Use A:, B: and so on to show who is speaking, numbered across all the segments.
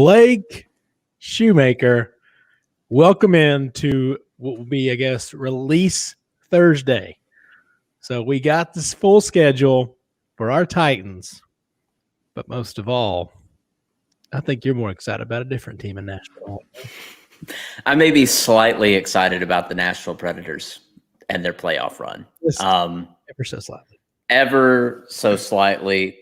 A: Blake Shoemaker. Welcome in to what will be, I guess, release Thursday. So we got this full schedule for our Titans, but most of all, I think you're more excited about a different team in Nashville.
B: I may be slightly excited about the Nashville Predators and their playoff run.
A: Ever so slightly.
B: Ever so slightly.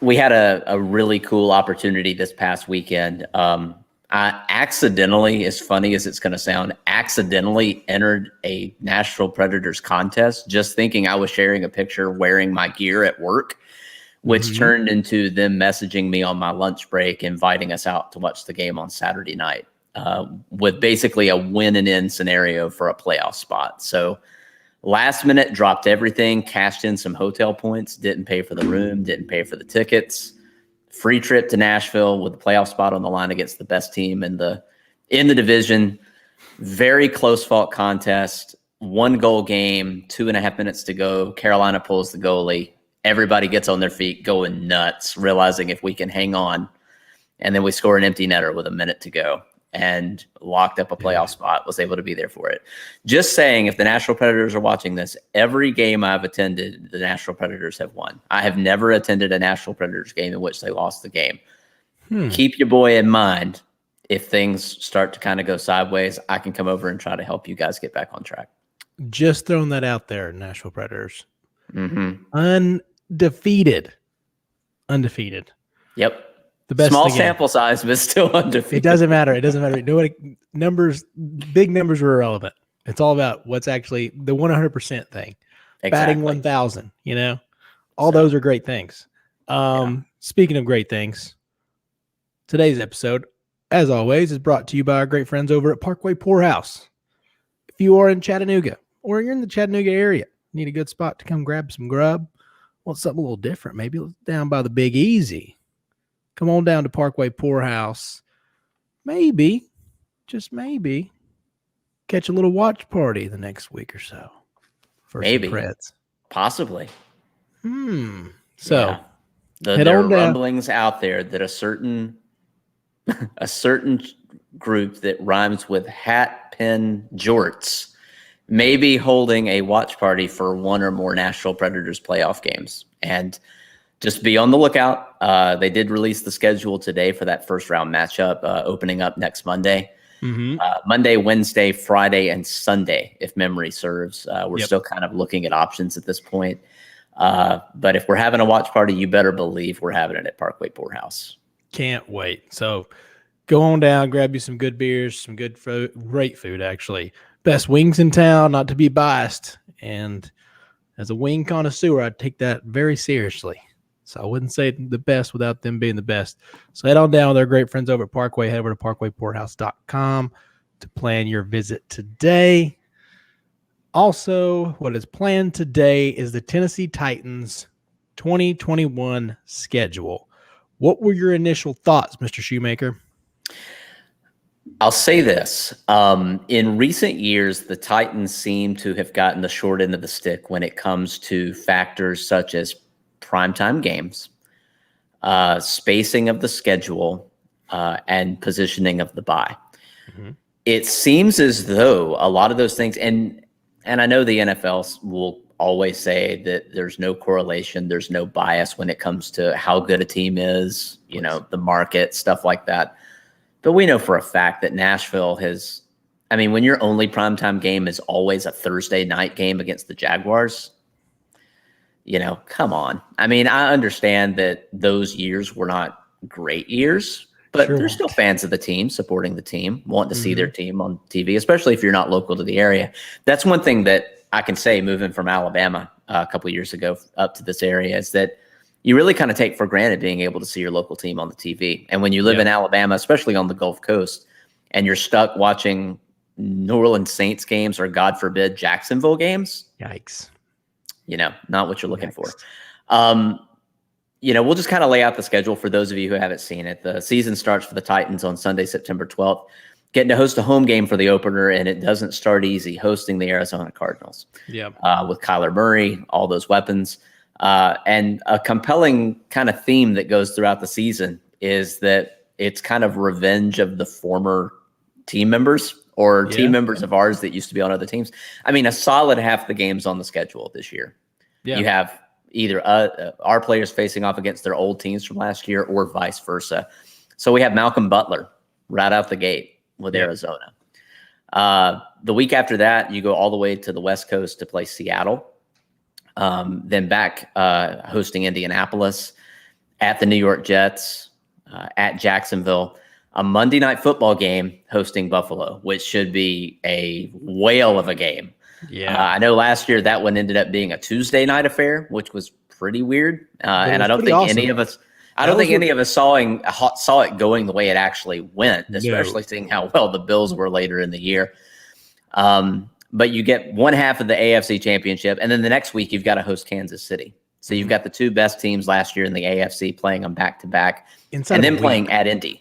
B: We had a really cool opportunity this past weekend. I accidentally, as funny as it's going to sound, accidentally entered a Nashville Predators contest, just thinking I was sharing a picture wearing my gear at work, which turned into them messaging me on my lunch break, inviting us out to watch the game on Saturday night, with basically a win and in scenario for a playoff spot. So last minute, dropped everything, cashed in some hotel points, didn't pay for the room, didn't pay for the tickets. Free trip to Nashville with a playoff spot on the line against the best team in the division. Very close fought contest. 1-goal game, 2.5 minutes to go. Carolina pulls the goalie. Everybody gets on their feet, going nuts, realizing if we can hang on. And then we score an empty netter with a minute to go and locked up a playoff spot, was able to be there for it. Just saying, if the Nashville Predators are watching this, every game I've attended, the Nashville Predators have won. I have never attended a Nashville Predators game in which they lost the game. Keep your boy in mind. If things start to kind of go sideways, I can come over and try to help you guys get back on track.
A: Just throwing that out there, Nashville Predators. Undefeated.
B: Yep.
A: The best
B: small sample size, but still undefeated.
A: It doesn't matter. Big numbers are irrelevant. It's all about what's actually the 100% thing. Exactly. Batting 1,000, all those are great things. Speaking of great things, today's episode, as always, is brought to you by our great friends over at Parkway Poorhouse. If you are in Chattanooga or you're in the Chattanooga area, need a good spot to come grab some grub, want something a little different, maybe down by the Big Easy. Come on down to Parkway Poorhouse. Maybe, just maybe, catch a little watch party the next week or so.
B: Maybe.
A: Preds.
B: Possibly.
A: So,
B: there are rumblings out there that a certain group that rhymes with hat, pin, jorts may be holding a watch party for one or more Nashville Predators playoff games. And just be on the lookout. They did release the schedule today for that first round matchup, opening up next Monday. Monday, Wednesday, Friday, and Sunday, if memory serves. We're still kind of looking at options at this point. But if we're having a watch party, you better believe we're having it at Parkway Poorhouse.
A: Can't wait. So go on down, grab you some good beers, some good great food, actually. Best wings in town, not to be biased. And as a wing connoisseur, I take that very seriously. So I wouldn't say the best without them being the best. So head on down with our great friends over at Parkway. Head over to parkwaypoorhouse.com to plan your visit today. Also, what is planned today is the Tennessee Titans 2021 schedule. What were your initial thoughts, Mr. Shoemaker?
B: I'll say this. In recent years, the Titans seem to have gotten the short end of the stick when it comes to factors such as primetime games, spacing of the schedule, and positioning of the bye. It seems as though a lot of those things, and I know the NFL will always say that there's no correlation, there's no bias when it comes to how good a team is, the market, stuff like that. But we know for a fact that Nashville has, when your only primetime game is always a Thursday night game against the Jaguars, come on. I understand that those years were not great years, but they're still fans of the team, supporting the team, wanting to see their team on TV, especially if you're not local to the area. That's one thing that I can say moving from Alabama a couple of years ago up to this area is that you really kind of take for granted being able to see your local team on the TV. And when you live in Alabama, especially on the Gulf Coast, and you're stuck watching New Orleans Saints games or, God forbid, Jacksonville games.
A: Yikes.
B: Not what you're looking for. We'll just kind of lay out the schedule for those of you who haven't seen it. The season starts for the Titans on Sunday, September 12th, getting to host a home game for the opener, and it doesn't start easy, hosting the Arizona Cardinals. With Kyler Murray, all those weapons. And a compelling kind of theme that goes throughout the season is that it's kind of revenge of the former team members or team members of ours that used to be on other teams. I mean, a solid half the games on the schedule this year. Yeah. You have either our players facing off against their old teams from last year or vice versa. So we have Malcolm Butler right out the gate with Arizona. The week after that, you go all the way to the West Coast to play Seattle. Then back hosting Indianapolis, at the New York Jets, at Jacksonville, a Monday Night Football game hosting Buffalo, which should be a whale of a game. Yeah, I know last year that one ended up being a Tuesday night affair, which was pretty weird. And I don't think any of us, saw it going the way it actually went, especially seeing how well the Bills were later in the year. But you get one half of the AFC Championship, and then the next week you've got to host Kansas City. So you've got the two best teams last year in the AFC playing them back to back, and then playing at Indy.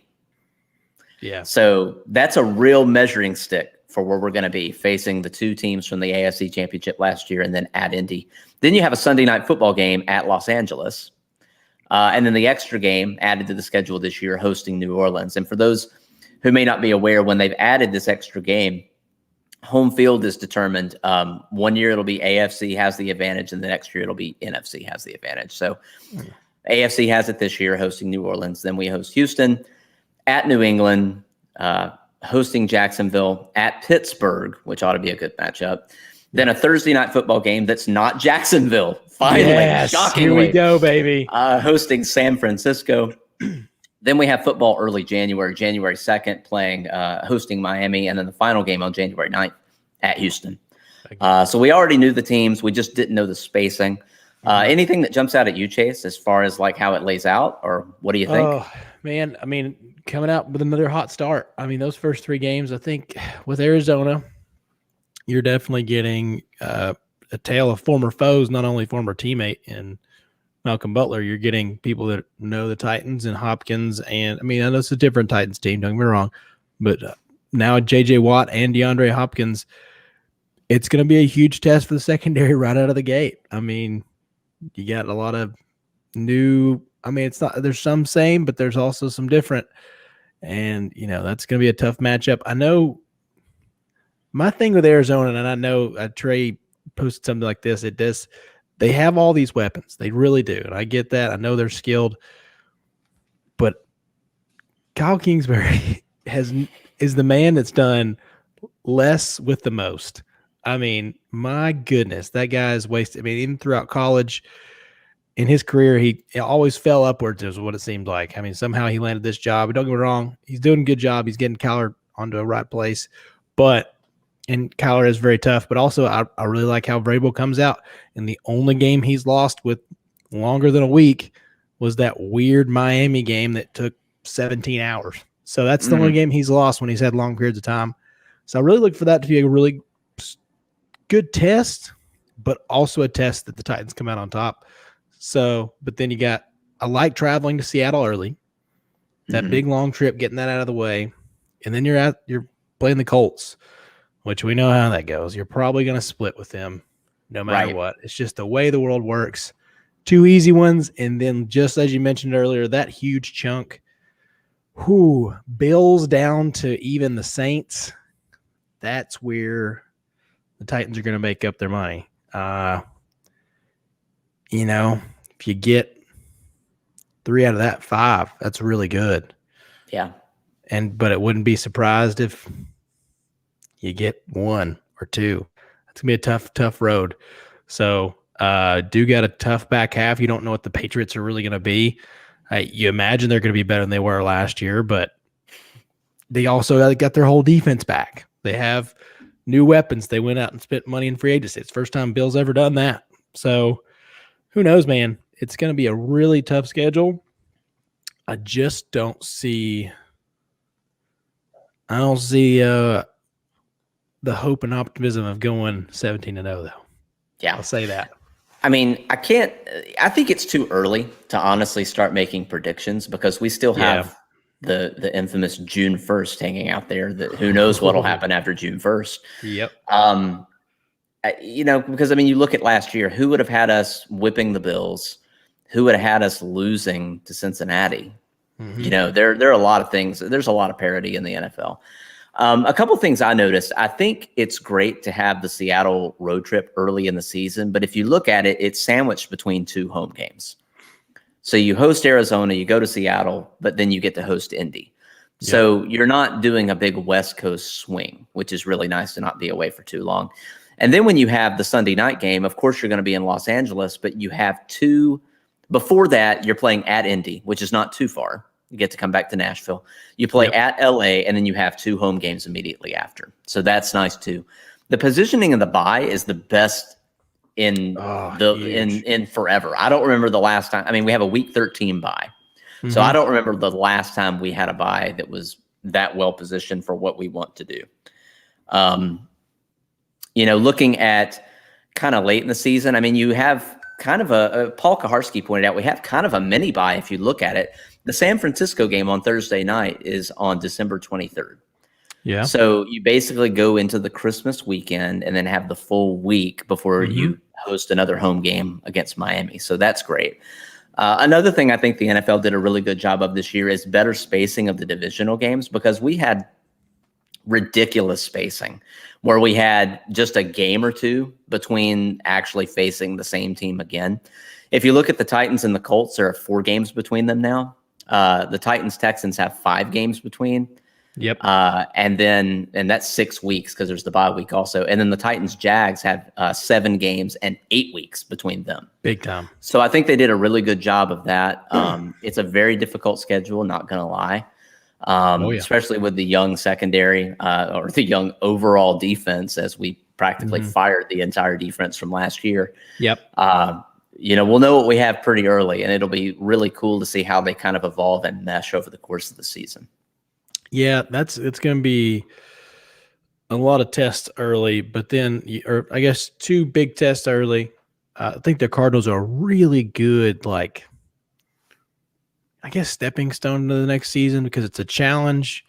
B: Yeah. So that's a real measuring stick for where we're going to be, facing the two teams from the AFC Championship last year and then at Indy. Then you have a Sunday Night Football game at Los Angeles. And then the extra game added to the schedule this year, hosting New Orleans. And for those who may not be aware, when they've added this extra game, home field is determined. 1 year it'll be AFC has the advantage, and the next year it'll be NFC has the advantage. So AFC has it this year, hosting New Orleans. Then we host Houston, at New England, hosting Jacksonville, at Pittsburgh, which ought to be a good matchup. Then a Thursday Night Football game that's not Jacksonville. Finally, shockingly.
A: Here we go, baby.
B: Hosting San Francisco. Then we have football early January 2nd, hosting Miami, and then the final game on January 9th at Houston. So we already knew the teams. We just didn't know the spacing. Anything that jumps out at you, Chase, as far as like how it lays out, or what do you think?
A: Oh, man, I mean, coming out with another hot start. I mean, those first three games, I think with Arizona, you're definitely getting a tale of former foes, not only former teammate in Malcolm Butler. You're getting people that know the Titans and Hopkins. And I mean, I know it's a different Titans team, don't get me wrong, but now J.J. Watt and DeAndre Hopkins, it's going to be a huge test for the secondary right out of the gate. I mean, you got a lot of new, I mean, it's not, there's some same, but there's also some different. And, you know, that's going to be a tough matchup. I know my thing with Arizona, and I know Trey posted something like this, they have all these weapons. They really do. And I get that. I know they're skilled. But Kyle Kingsbury is the man that's done less with the most. I mean, my goodness, that guy's wasted. I mean, even throughout college, in his career, he always fell upwards is what it seemed like. I mean, somehow he landed this job. But don't get me wrong. He's doing a good job. He's getting Kyler onto a right place. And Kyler is very tough, but also I really like how Vrabel comes out. And the only game he's lost with longer than a week was that weird Miami game that took 17 hours. So that's the only game he's lost when he's had long periods of time. So I really look for that to be a really good test, but also a test that the Titans come out on top. So, but then I like traveling to Seattle early, that big long trip, getting that out of the way. And then you're playing the Colts, which we know how that goes. You're probably going to split with them no matter what. It's just the way the world works. Two easy ones, and then just as you mentioned earlier, that huge chunk, Bills down to even the Saints, that's where the Titans are going to make up their money. You know, if you get 3 out of that 5, that's really good. Yeah. But it wouldn't be surprised if you get 1 or 2. It's going to be a tough road. So do got a tough back half. You don't know what the Patriots are really going to be. You imagine they're going to be better than they were last year, but they also got their whole defense back. They have new weapons. They went out and spent money in free agency. It's the first time Bill's ever done that. So who knows, man? It's going to be a really tough schedule. I just don't see the hope and optimism of going 17-0 though. Yeah. I'll say that.
B: I mean, I think it's too early to honestly start making predictions because we still have the infamous June 1st hanging out there that who knows what'll happen after June 1st. Yep. because I mean, you look at last year, who would have had us whipping the Bills? Who would have had us losing to Cincinnati?
A: Mm-hmm.
B: There are a lot of things. There's a lot of parity in the NFL. A couple things I noticed. I think it's great to have the Seattle road trip early in the season, but if you look at it, it's sandwiched between 2 home games. So you host Arizona, you go to Seattle, but then you get to host Indy. So you're not doing a big West Coast swing, which is really nice to not be away for too long. And then when you have the Sunday night game, of course, you're going to be in Los Angeles, but you have 2. Before that, you're playing at Indy, which is not too far. You get to come back to Nashville. You play at LA, and then you have 2 home games immediately after. So that's nice too. The positioning of the bye is the best in in forever. I don't remember the last time. I mean, we have a week 13 bye. So I don't remember the last time we had a bye that was that well positioned for what we want to do. Looking at kind of late in the season, I mean, you have kind of Paul Kaharski pointed out, we have kind of a mini bye if you look at it. The San Francisco game on Thursday night is on December 23rd.
A: Yeah.
B: So you basically go into the Christmas weekend and then have the full week before you host another home game against Miami. So that's great. Another thing I think the NFL did a really good job of this year is better spacing of the divisional games, because we had ridiculous spacing where we had just a game or 2 between actually facing the same team again. If you look at the Titans and the Colts, there are 4 games between them now. The Titans-Texans have 5 games between.
A: Yep.
B: And that's 6 weeks because there's the bye week also. And then the Titans-Jags have 7 games and 8 weeks between them.
A: Big time.
B: So I think they did a really good job of that. It's a very difficult schedule, not going to lie. Especially with the young secondary or the young overall defense, as we practically fired the entire defense from last year.
A: Yep.
B: We'll know what we have pretty early, and it'll be really cool to see how they kind of evolve and mesh over the course of the season.
A: Yeah, it's going to be a lot of tests early, but then, or I guess 2 big tests early. I think the Cardinals are really good, like, I guess, stepping stone to the next season, because it's a challenge,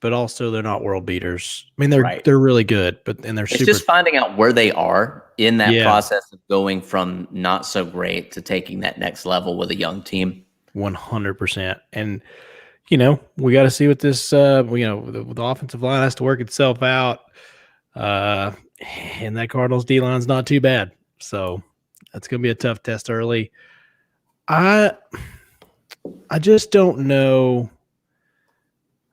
A: but also they're not world beaters. I mean, they're really good, and
B: it's just finding out where they are in that process of going from not so great to taking that next level with a young team.
A: 100%. And we got to see what this, the offensive line has to work itself out. And that Cardinals D line's not too bad. So that's going to be a tough test early. I just don't know.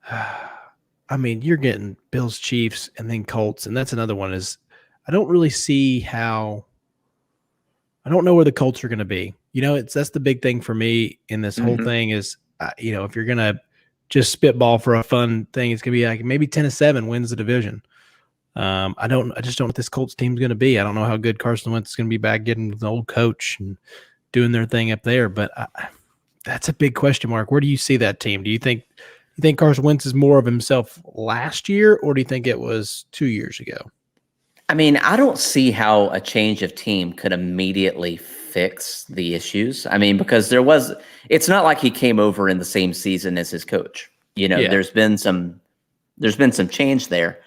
A: I mean, you're getting Bills, Chiefs, and then Colts. And that's another one is I don't really see how, I don't know where the Colts are going to be. That's the big thing for me in this whole thing is, if you're going to just spitball for a fun thing, it's going to be like maybe 10-7 wins the division. I just don't know what this Colts team's going to be. I don't know how good Carson Wentz is going to be back getting the old coach and doing their thing up there. But that's a big question mark. Where do you see that team? Do you think Carson Wentz is more of himself last year, or do you think it was 2 years ago?
B: I mean, I don't see how a change of team could immediately fix the issues. I mean, because it's not like he came over in the same season as his coach. There's been some change there.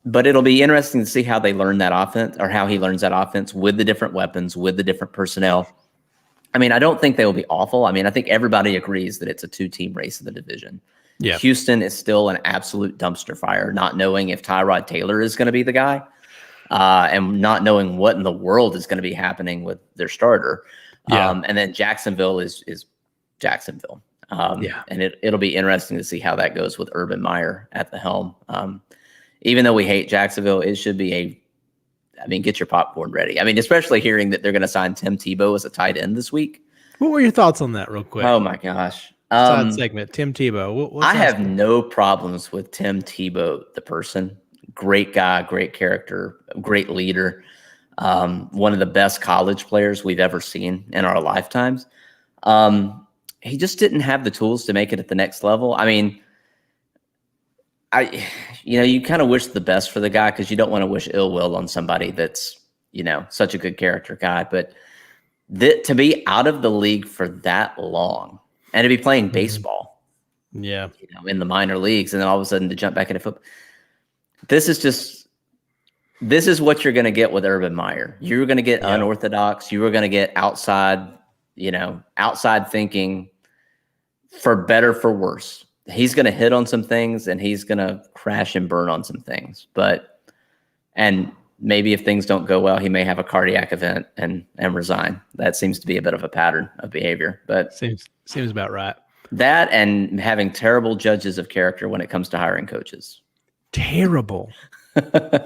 B: But it'll be interesting to see how they learn that offense, or how he learns that offense with the different weapons, with the different personnel. I mean, I don't think they will be awful. I mean, I think everybody agrees that it's a 2-team race in the division. Yeah. Houston is still an absolute dumpster fire, not knowing if Tyrod Taylor is going to be the guy, and not knowing what in the world is going to be happening with their starter. Yeah. And then Jacksonville is Jacksonville. And it'll be interesting to see how that goes with Urban Meyer at the helm. Even though we hate Jacksonville, it should be get your popcorn ready. I mean, especially hearing that they're going to sign Tim Tebow as a tight end this week.
A: What were your thoughts on that real quick?
B: Oh my gosh.
A: Side segment, Tim Tebow.
B: I have no problems with Tim Tebow, the person. Great guy, great character, great leader. One of the best college players we've ever seen in our lifetimes. He just didn't have the tools to make it at the next level. I mean, you kind of wish the best for the guy, because you don't want to wish ill will on somebody that's, such a good character guy. But to be out of the league for that long and to be playing baseball, in the minor leagues, and then all of a sudden to jump back into football, this is just This is what you're going to get with Urban Meyer. You're going to get unorthodox. You are going to get outside thinking, for better, for worse. He's going to hit on some things and he's going to crash and burn on some things. And maybe if things don't go well, he may have a cardiac event and resign. That seems to be a bit of a pattern of behavior. But
A: seems about right.
B: That and having terrible judges of character when it comes to hiring coaches.
A: Terrible.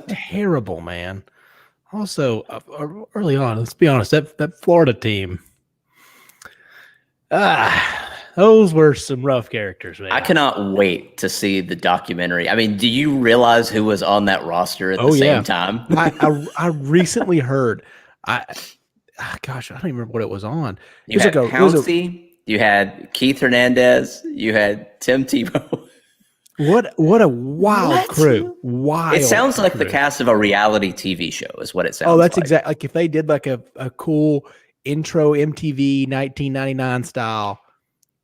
A: Terrible, man. Also, early on, let's be honest, that Florida team, those were some rough characters, man.
B: I cannot wait to see the documentary. I mean, do you realize who was on that roster at the same time?
A: I recently heard. Gosh, I don't even remember what it was on.
B: You had Pouncey, you had Keith Hernandez, you had Tim Tebow.
A: What a wild crew! Wild.
B: It sounds like the cast of a reality TV show, is what it sounds.
A: Oh, that's
B: like.
A: exactly like if they did like a cool intro MTV 1999 style,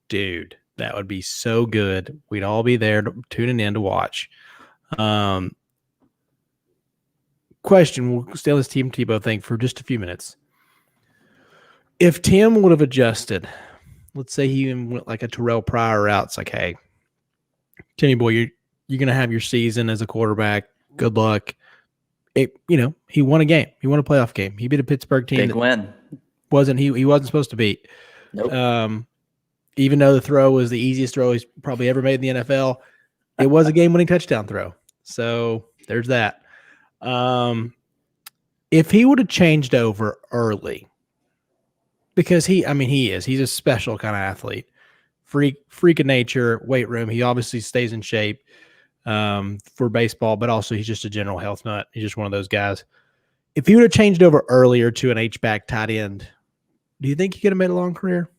A: dude, that would be so good. We'd all be there tuning in to watch. Question: we'll stay on this Tim Tebow thing for just a few minutes. If Tim would have adjusted, let's say he even went like a Terrell Pryor route, it's like, hey, Timmy boy, you're gonna have your season as a quarterback. Good luck. He won a game. He won a playoff game. He beat a Pittsburgh team.
B: Big win.
A: He wasn't supposed to beat.
B: Nope.
A: Even though the throw was the easiest throw he's probably ever made in the NFL, it was a game-winning touchdown throw. So there's that. If he would have changed over early, because he's a special kind of athlete. Freak of nature, weight room. He obviously stays in shape for baseball, but also he's just a general health nut. He's just one of those guys. If he would have changed over earlier to an H-back tight end, do you think he could have made a long career?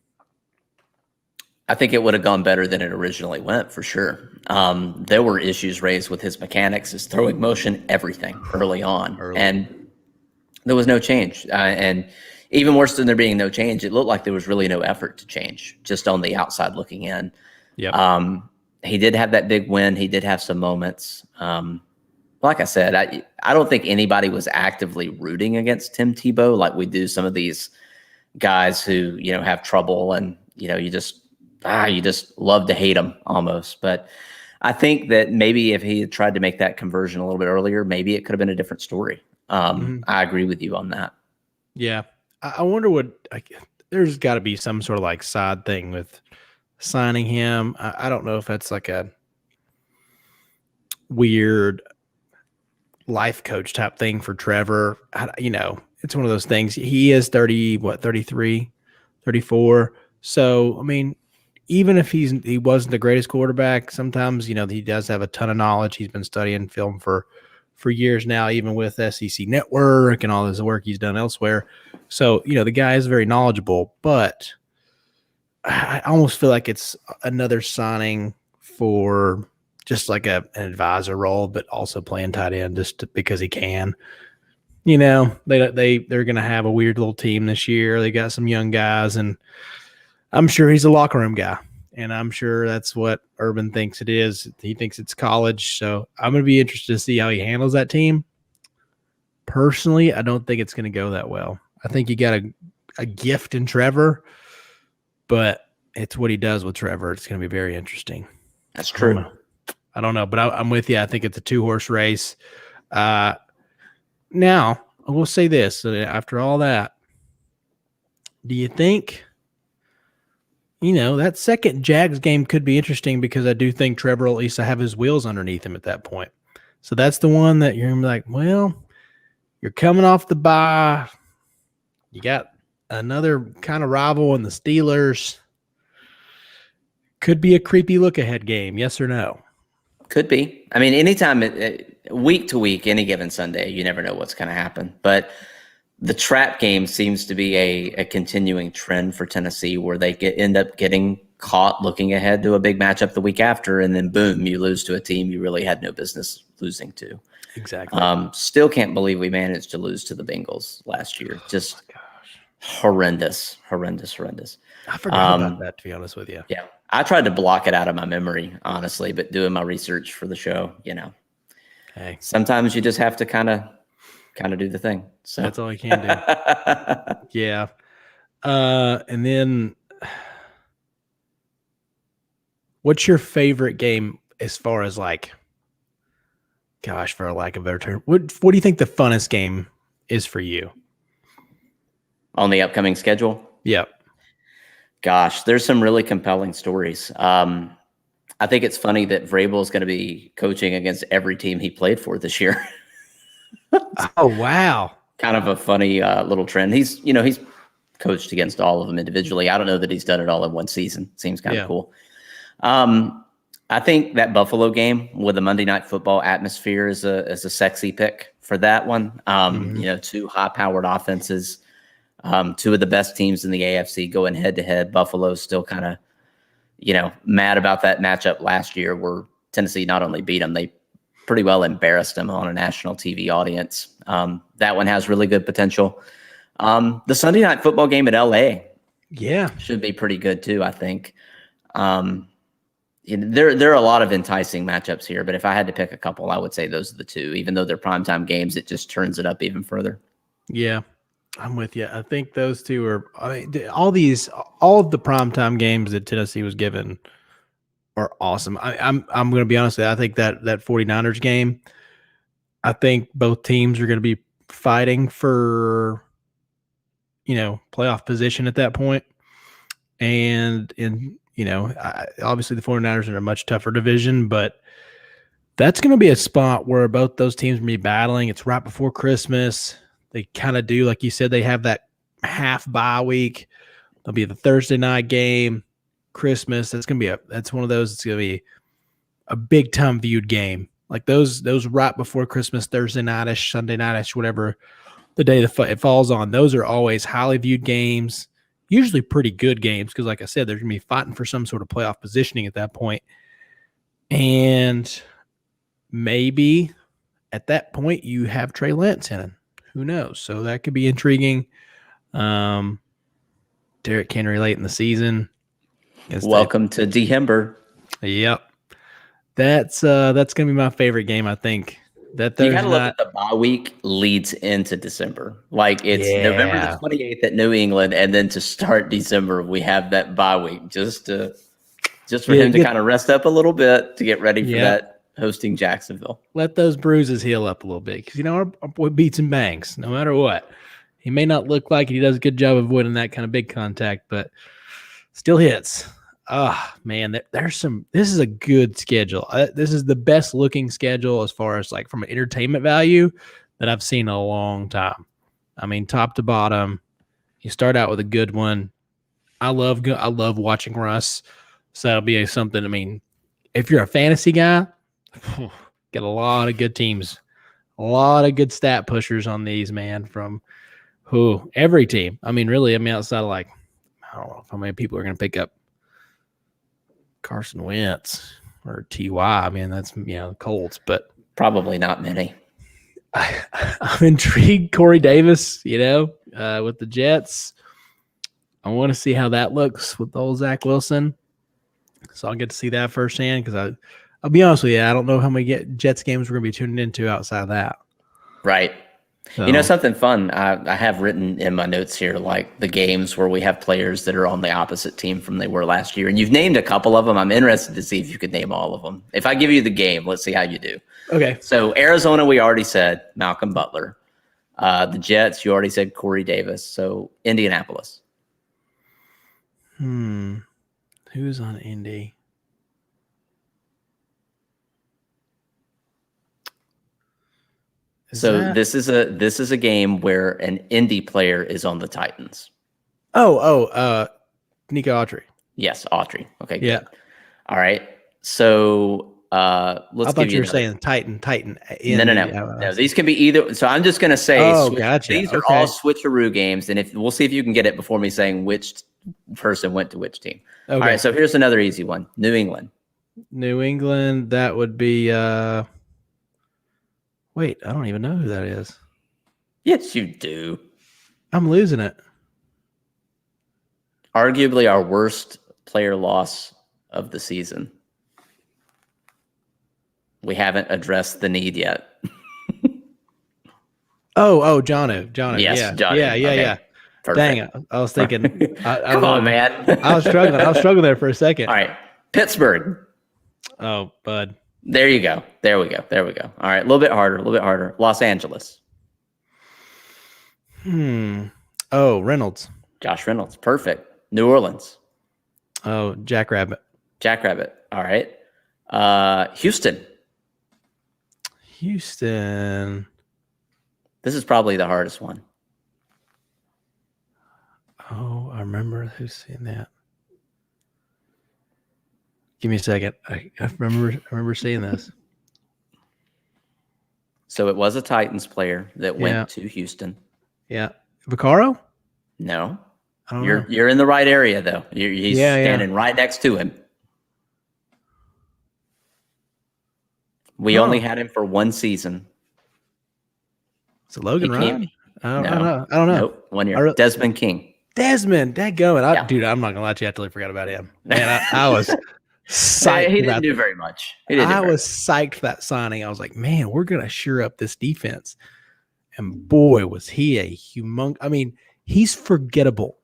B: I think it would have gone better than it originally went, for sure. There were issues raised with his mechanics, his throwing motion, everything early on. And there was no change. And even worse than there being no change, it looked like there was really no effort to change, just on the outside looking in.
A: Yeah.
B: He did have that big win. He did have some moments. Like I said, I don't think anybody was actively rooting against Tim Tebow like we do some of these guys who, have trouble and, you just love to hate them almost. But I think that maybe if he had tried to make that conversion a little bit earlier, maybe it could have been a different story. I agree with you on that.
A: Yeah. I wonder there's got to be some sort of like side thing with signing him. I don't know if that's like a weird life coach type thing for Trevor. It's one of those things. He is 33, 34. So, even if he wasn't the greatest quarterback, sometimes, he does have a ton of knowledge. He's been studying film for years now, even with SEC Network and all this work he's done elsewhere. So, the guy is very knowledgeable, but I almost feel like it's another signing for just like an advisor role, but also playing tight end because he can. They're going to have a weird little team this year. They got some young guys, and I'm sure he's a locker room guy, and I'm sure that's what Urban thinks it is. He thinks it's college, so I'm going to be interested to see how he handles that team. Personally, I don't think it's going to go that well. I think you got a gift in Trevor, but it's what he does with Trevor. It's going to be very interesting.
B: That's true.
A: I don't know, but I'm with you. I think it's a 2-horse race. Now, I will say this. After all that, do you think that second Jags game could be interesting, because I do think Trevor will at least have his wheels underneath him at that point. So that's the one that you're going to be like, well, you're coming off the bye. You got another kind of rival in the Steelers. Could be a creepy look-ahead game, yes or no?
B: Could be. Anytime, week to week, any given Sunday, you never know what's going to happen. But the trap game seems to be a continuing trend for Tennessee, where they end up getting caught looking ahead to a big matchup the week after, and then boom, you lose to a team you really had no business losing to.
A: Exactly.
B: Still can't believe we managed to lose to the Bengals last year. Just horrendous. I
A: forgot about that, to be honest with you.
B: Yeah. I tried to block it out of my memory, honestly, but doing my research for the show,
A: Hey,
B: sometimes you just have to kind of kind of do the thing. So
A: that's all you can do. Yeah. And then what's your favorite game as far as like, gosh, for a lack of a better term, what do you think the funnest game is for you?
B: On the upcoming schedule?
A: Yep.
B: Gosh, there's some really compelling stories. I think it's funny that Vrabel is going to be coaching against every team he played for this year.
A: Oh, wow.
B: Kind of a funny little trend. He's coached against all of them individually. I don't know that he's done it all in one season. Seems kind of cool. I think that Buffalo game with the Monday Night Football atmosphere is a sexy pick for that one. Two high-powered offenses, two of the best teams in the AFC going head-to-head. Buffalo's still kind of, mad about that matchup last year where Tennessee not only beat them, they pretty well embarrassed them on a national TV audience. That one has really good potential. The Sunday Night Football game at LA should be pretty good too, I think. There are a lot of enticing matchups here, but if I had to pick a couple, I would say those are the two. Even though they're primetime games, it just turns it up even further.
A: Yeah, I'm with you. I think those two are all of the primetime games that Tennessee was given are awesome. I'm going to be honest with you. I think that 49ers game, I think both teams are going to be fighting for, playoff position at that point. And obviously the 49ers are in a much tougher division, but that's going to be a spot where both those teams will be battling. It's right before Christmas. They kind of do, like you said, they have that half bye week. There'll be the Thursday night game, Christmas. That's one of those. It's going to be a big time viewed game. Like those right before Christmas, Thursday nightish, Sunday nightish, whatever the day it falls on. Those are always highly viewed games. Usually pretty good games because, like I said, they're going to be fighting for some sort of playoff positioning at that point. And maybe at that point you have Trey Lance in it. Who knows? So that could be intriguing. Derrick Henry late in the season.
B: Welcome to December.
A: Yep. That's going to be my favorite game, I think. That
B: you got to look at the bye week leads into December. Like it's November the 28th at New England, and then to start December, we have that bye week just for him to kind of rest up a little bit to get ready for that hosting Jacksonville.
A: Let those bruises heal up a little bit because our boy beats and bangs no matter what. He may not look like he does a good job of avoiding that kind of big contact, but still hits. Man, this is a good schedule. This is the best looking schedule as far as like from an entertainment value that I've seen in a long time. I mean, top to bottom, you start out with a good one. I love watching Russ. So that'll be something. I mean, if you're a fantasy guy, get a lot of good teams, a lot of good stat pushers on these, man, from every team. I mean, really, outside of like, I don't know how many people are going to pick up Carson Wentz or T.Y. I mean, that's, Colts, but
B: probably not many.
A: I'm intrigued. Corey Davis, with the Jets. I want to see how that looks with old Zach Wilson. So I'll get to see that firsthand because I'll be honest with you, I don't know how many Jets games we're going to be tuning into outside of that.
B: Right. So. Something fun I have written in my notes here, like the games where we have players that are on the opposite team from they were last year. And you've named a couple of them. I'm interested to see if you could name all of them. If I give you the game, let's see how you do.
A: Okay.
B: So Arizona, we already said Malcolm Butler. The Jets, you already said Corey Davis. So Indianapolis.
A: Who's on Indy?
B: This is a game where an Indy player is on the Titans.
A: Nico Autry.
B: Yes, Autry. Okay, good.
A: Yeah.
B: All right. So let's.
A: I thought you were saying Titan.
B: No. These can be either. So I'm just going to say.
A: Gotcha.
B: These are all switcheroo games, and we'll see if you can get it before me saying which person went to which team.
A: Okay.
B: All right. So here's another easy one. New England.
A: That would be. Wait, I don't even know who that is.
B: Yes, you do.
A: I'm losing it.
B: Arguably our worst player loss of the season. We haven't addressed the need yet.
A: Jono.
B: Yes,
A: Yeah,
B: Johnny.
A: yeah, yeah,
B: Okay.
A: yeah.
B: Perfect.
A: Dang, I was thinking. I
B: Come
A: don't
B: on,
A: know.
B: man.
A: I was struggling. I was struggling there for a second.
B: All right. Pittsburgh.
A: Oh, bud.
B: There you go. There we go. There we go. All right. A little bit harder. A little bit harder. Los Angeles.
A: Oh, Reynolds.
B: Josh Reynolds. Perfect. New Orleans.
A: Oh, Jackrabbit.
B: Jackrabbit. All right. Houston.
A: Houston.
B: This is probably the hardest one.
A: Oh, I remember who's seen that. Give me a second. I remember seeing this.
B: So it was a Titans player that went to Houston.
A: Yeah. Vaccaro?
B: No.
A: I don't know.
B: You're in the right area though. He's standing right next to him. We only had him for one season.
A: Is it Logan Ryan? I don't know.
B: Nope. 1 year. Desmond King.
A: Desmond, dadgummit. Dude, I'm not gonna lie to you. I totally forgot about him. Man, I was psyched.
B: He didn't do very much.
A: I was psyched for that signing. I was like, man, we're gonna shore up this defense. And boy, was he a humongous. I mean, he's forgettable.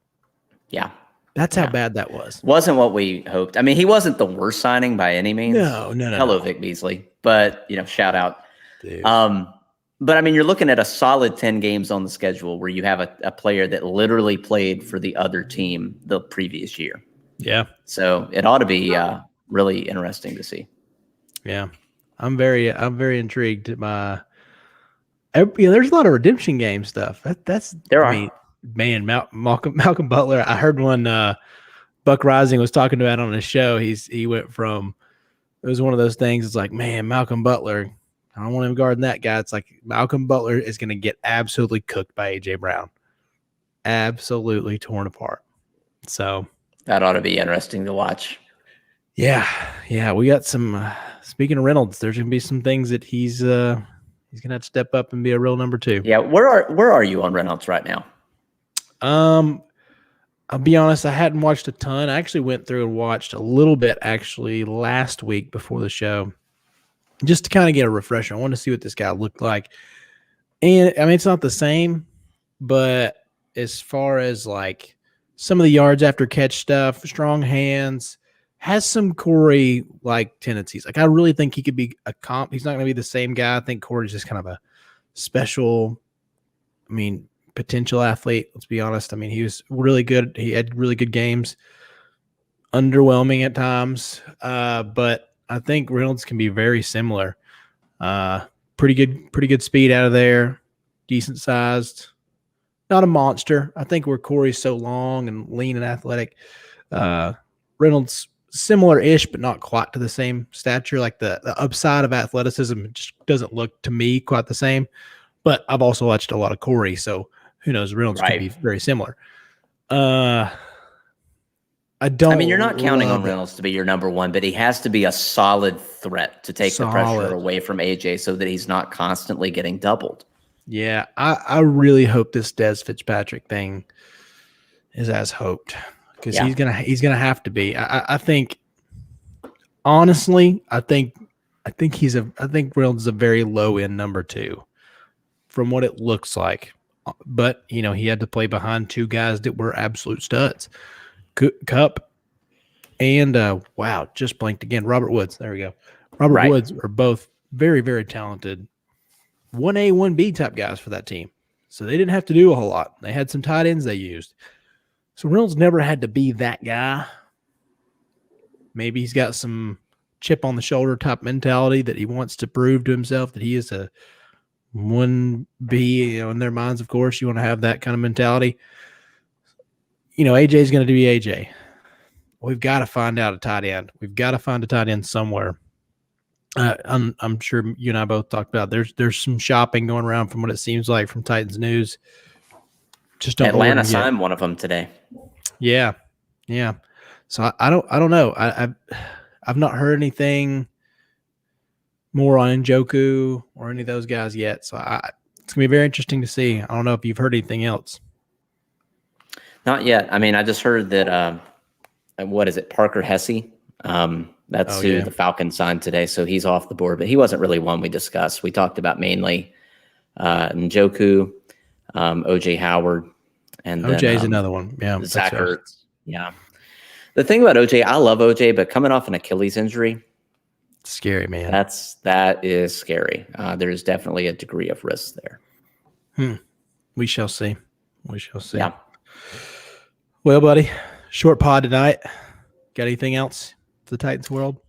B: Yeah.
A: That's how bad that was.
B: Wasn't what we hoped. I mean, he wasn't the worst signing by any means.
A: No.
B: Hello, Vic Beasley. But, shout out.
A: Dude.
B: But I mean, you're looking at a solid 10 games on the schedule where you have a player that literally played for the other team the previous year.
A: Yeah.
B: So it ought to be really interesting to see.
A: Yeah. I'm very intrigued by there's a lot of redemption game stuff. There are. Man, Malcolm Butler. I heard one Buck Rising was talking about on his show. He went from, it was one of those things. It's like, man, Malcolm Butler, I don't want him guarding that guy. It's like Malcolm Butler is going to get absolutely cooked by AJ Brown, absolutely torn apart. So
B: that ought to be interesting to watch.
A: Yeah. We got some. Speaking of Reynolds, there's going to be some things that he's going to have to step up and be a real number 2.
B: Yeah. Where are you on Reynolds right now?
A: I'll be honest, I hadn't watched a ton. I actually went through and watched a little bit actually last week before the show, just to kind of get a refresher. I wanted to see what this guy looked like. And I mean, it's not the same, but as far as like some of the yards after catch stuff, strong hands, has some Corey like tendencies. Like I really think he could be a comp. He's not going to be the same guy. I think Corey's just kind of a special, potential athlete. Let's be honest. I mean, he was really good. He had really good games, underwhelming at times. But I think Reynolds can be very similar. Pretty good speed out of there. Decent sized, not a monster. I think where Corey's so long and lean and athletic, Reynolds similar-ish, but not quite to the same stature. Like the upside of athleticism just doesn't look to me quite the same. But I've also watched a lot of Corey, so who knows? Reynolds could be very similar. You're
B: not counting on Reynolds to be your number 1, but he has to be a solid threat to take the pressure away from AJ so that he's not constantly getting doubled. Yeah,
A: I really hope this Des Fitzpatrick thing is as hoped, because he's gonna have to be. I think honestly, I think Reynolds is a very low end number 2 from what it looks like. But, he had to play behind 2 guys that were absolute studs. Cup and, just blanked again. Robert Woods. There we go. Robert Woods are both very, very talented 1A, 1B type guys for that team. So they didn't have to do a whole lot. They had some tight ends they used. So Reynolds never had to be that guy. Maybe he's got some chip on the shoulder type mentality that he wants to prove to himself that he is a 1B, in their minds, of course, you want to have that kind of mentality. AJ is going to be AJ. We've got to find out a tight end. We've got to find a tight end somewhere. I'm sure you and I both talked about there's some shopping going around from what it seems like from Titans News. Just don't
B: Atlanta signed one of them today.
A: Yeah. So I don't know. I've not heard anything more on Njoku or any of those guys yet. So it's going to be very interesting to see. I don't know if you've heard anything else.
B: Not yet. I mean, I just heard that, what is it? Parker Hesse. That's who the Falcons signed today. So he's off the board, but he wasn't really one we discussed. We talked about mainly Njoku, OJ Howard, and
A: OJ
B: then,
A: is another one. Yeah,
B: Zach Ertz. Yeah. The thing about OJ, I love OJ, but coming off an Achilles injury,
A: scary, man.
B: That is scary. There's definitely a degree of risk there.
A: We shall see.
B: Yeah.
A: Well, buddy, short pod tonight. Got anything else for the Titans world?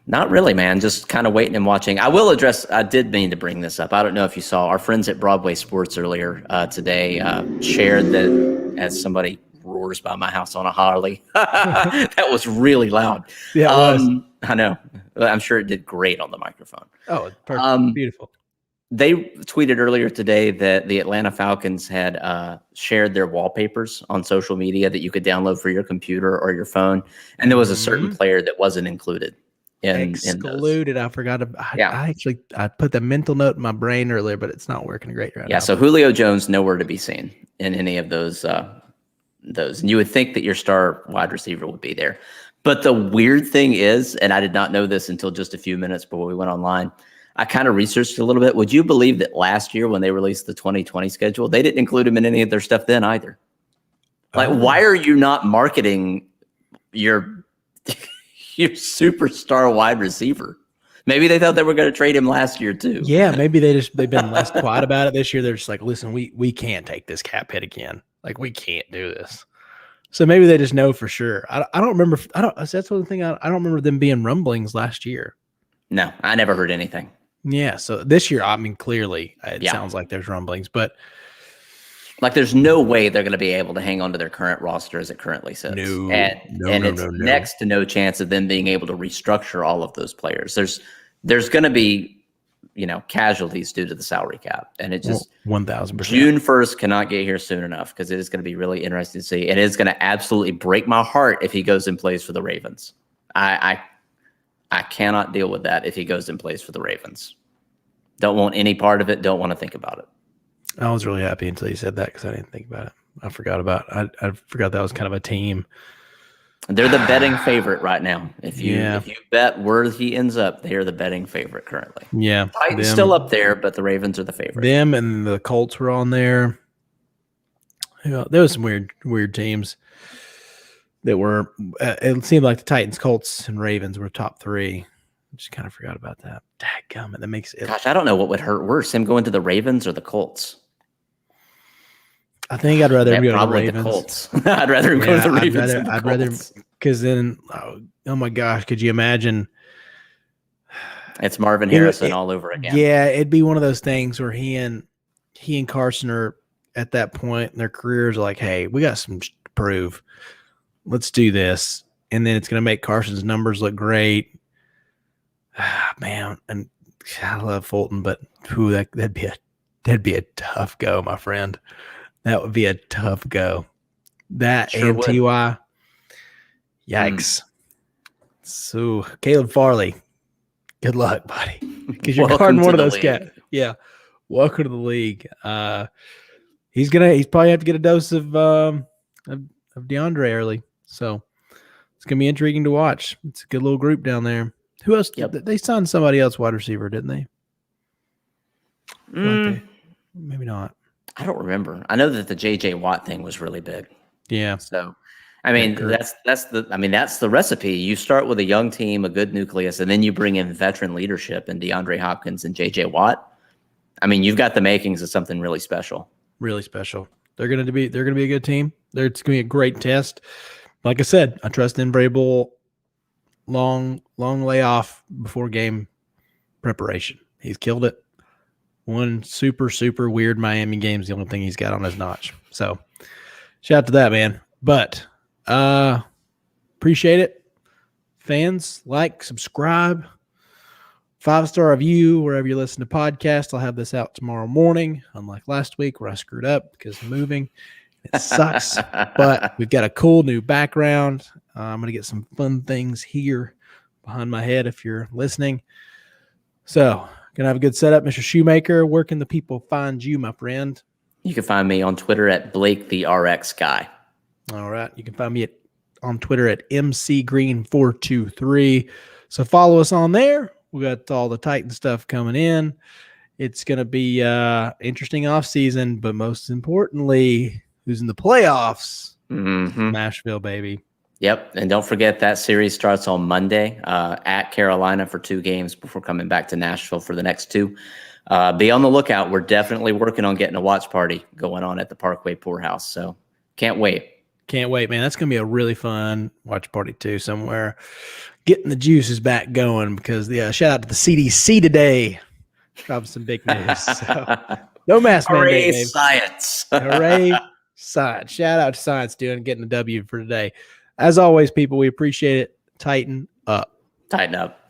B: Not really, man. Just kind of waiting and watching. I did mean to bring this up. I don't know if you saw our friends at Broadway Sports earlier today shared that as somebody roars by my house on a Harley. That was really loud.
A: Yeah, it was.
B: I know. I'm sure it did great on the microphone.
A: Oh, it's perfect. Beautiful.
B: They tweeted earlier today that the Atlanta Falcons had shared their wallpapers on social media that you could download for your computer or your phone. And there was a certain player that wasn't included.
A: Excluded. I forgot. I put the mental note in my brain earlier, but it's not working great right now.
B: Yeah, so Julio Jones nowhere to be seen in any of those. And you would think that your star wide receiver would be there. But the weird thing is, and I did not know this until just a few minutes before we went online, I kind of researched a little bit. Would you believe that last year when they released the 2020 schedule, they didn't include him in any of their stuff then either? Like, why are you not marketing your superstar wide receiver? Maybe they thought they were going to trade him last year too.
A: Yeah, maybe they've been less quiet about it this year. They're just like, listen, we can't take this cap hit again. Like, we can't do this. So maybe they just know for sure. I don't remember. That's one thing. I don't remember them being rumblings last year.
B: No, I never heard anything.
A: Yeah. So this year, I mean, clearly it sounds like there's rumblings, but
B: like there's no way they're going to be able to hang on to their current roster as it currently sits.
A: No,
B: it's next to no chance of them being able to restructure all of those players. There's going to be, casualties due to the salary cap, and it just
A: 1,000%.
B: June 1st cannot get here soon enough because it is going to be really interesting to see. It is going to absolutely break my heart if he goes and plays for the Ravens. I cannot deal with that if he goes and plays for the Ravens. Don't want any part of it. Don't want to think about it.
A: I was really happy until you said that because I didn't think about it. I forgot that was kind of a team.
B: They're the betting favorite right now. If you bet where he ends up, they are the betting favorite currently.
A: Yeah.
B: Titans still up there, but the Ravens are the favorite.
A: Them and the Colts were on there. There was some weird teams that were it seemed like the Titans, Colts, and Ravens were top three. I just kind of forgot about that. Dadgummit, that makes it.
B: Gosh, I don't know what would hurt worse, him going to the Ravens or the Colts.
A: I think I'd rather him go to the
B: Ravens. The Colts. I'd rather him go to the Ravens.
A: I'd rather because then, oh my gosh, could you imagine?
B: It's Marvin Harrison all over again.
A: Yeah, it'd be one of those things where he and Carson are at that point in their careers like, hey, we got some to prove. Let's do this. And then it's going to make Carson's numbers look great. Man, and I love Fulton, but that'd be a tough go, my friend. That would be a tough go. That sure and would. TY. Yikes. So Caleb Farley, good luck, buddy. Because you're guarding one of those guys. Yeah. Welcome to the league. He's probably have to get a dose of DeAndre early. So it's gonna be intriguing to watch. It's a good little group down there. Who else? Yep. They signed somebody else wide receiver, didn't they? Maybe not.
B: I don't remember. I know that the JJ Watt thing was really big.
A: Yeah.
B: So, I mean, that's the recipe. You start with a young team, a good nucleus, and then you bring in veteran leadership and DeAndre Hopkins and JJ Watt. I mean, you've got the makings of something really special.
A: Really special. They're gonna be a good team. It's gonna be a great test. Like I said, I trust in Vrabel. Long layoff before game preparation. He's killed it. One super, super weird Miami game is the only thing he's got on his notch. So shout out to that, man. But appreciate it. Fans, like, subscribe, 5-star review wherever you listen to podcasts. I'll have this out tomorrow morning, unlike last week where I screwed up because of moving. It sucks, but we've got a cool new background. I'm going to get some fun things here behind my head if you're listening. So, going to have a good setup. Mr. Shoemaker, where can the people find you, my friend?
B: You can find me on Twitter at Blake the RX Guy.
A: All right. You can find me on Twitter at MCGreen423. So follow us on there. We got all the Titan stuff coming in. It's going to be interesting off season, but most importantly, who's in the playoffs? Nashville, baby.
B: Yep. And don't forget that series starts on Monday at Carolina for 2 games before coming back to Nashville for the next 2. Be on the lookout. We're definitely working on getting a watch party going on at the Parkway Poorhouse. So can't wait.
A: Can't wait, man. That's going to be a really fun watch party too somewhere. Getting the juices back going because shout out to the CDC today. Dropping some big news. So, no mask mandate.
B: Hooray, science.
A: Hooray, science. Shout out to science, dude, getting the W for today. As always, people, we appreciate it. Tighten up.
B: Tighten up.